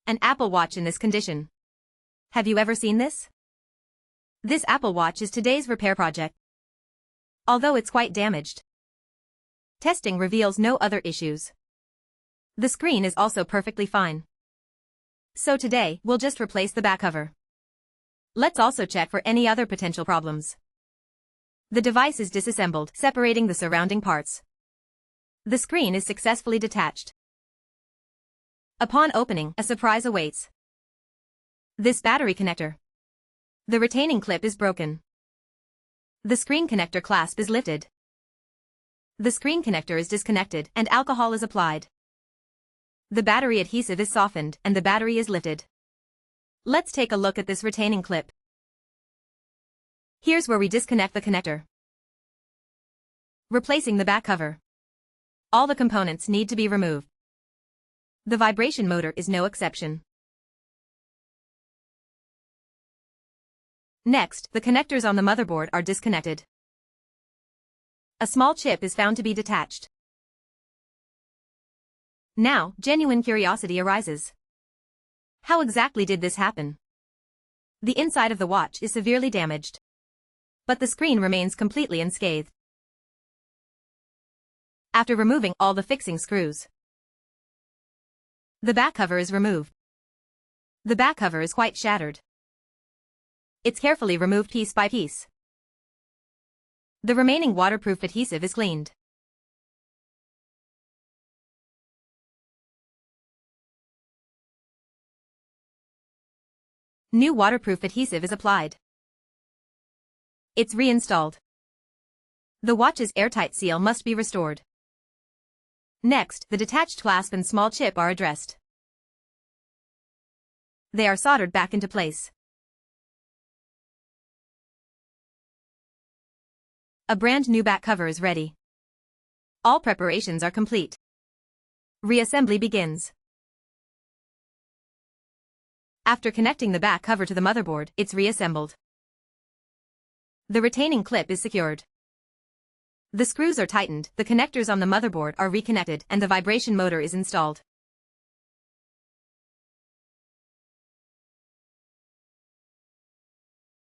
An Apple Watch in this condition. Have you ever seen this? This Apple Watch is today's repair project. Although it's quite damaged, testing reveals no other issues. The screen is also perfectly fine. So today, we'll just replace the back cover. Let's also check for any other potential problems. The device is disassembled, separating the surrounding parts. The screen is successfully detached. Upon opening, a surprise awaits. This battery connector. The retaining clip is broken. The screen connector clasp is lifted. The screen connector is disconnected and alcohol is applied. The battery adhesive is softened and the battery is lifted. Let's take a look at this retaining clip. Here's where we disconnect the connector. Replacing the back cover. All the components need to be removed. The vibration motor is no exception. Next, the connectors on the motherboard are disconnected. A small chip is found to be detached. Now, genuine curiosity arises. How exactly did this happen? The inside of the watch is severely damaged, but the screen remains completely unscathed. After removing all the fixing screws, the back cover is removed. The back cover is quite shattered. It's carefully removed piece by piece. The remaining waterproof adhesive is cleaned. New waterproof adhesive is applied. It's reinstalled. The watch's airtight seal must be restored. Next, the detached clasp and small chip are addressed. They are soldered back into place. A brand new back cover is ready. All preparations are complete. Reassembly begins. After connecting the back cover to the motherboard, it's reassembled. The retaining clip is secured. The screws are tightened, the connectors on the motherboard are reconnected, and the vibration motor is installed.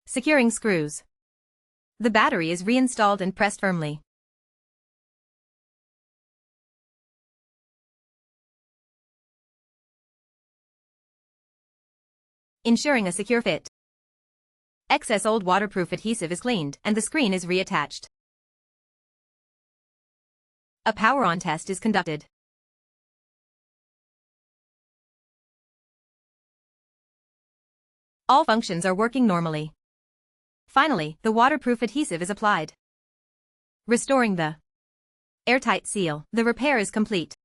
Securing screws. The battery is reinstalled and pressed firmly. Ensuring a secure fit. Excess old waterproof adhesive is cleaned and the screen is reattached. A power-on test is conducted. All functions are working normally. Finally, the waterproof adhesive is applied, restoring the airtight seal. The repair is complete.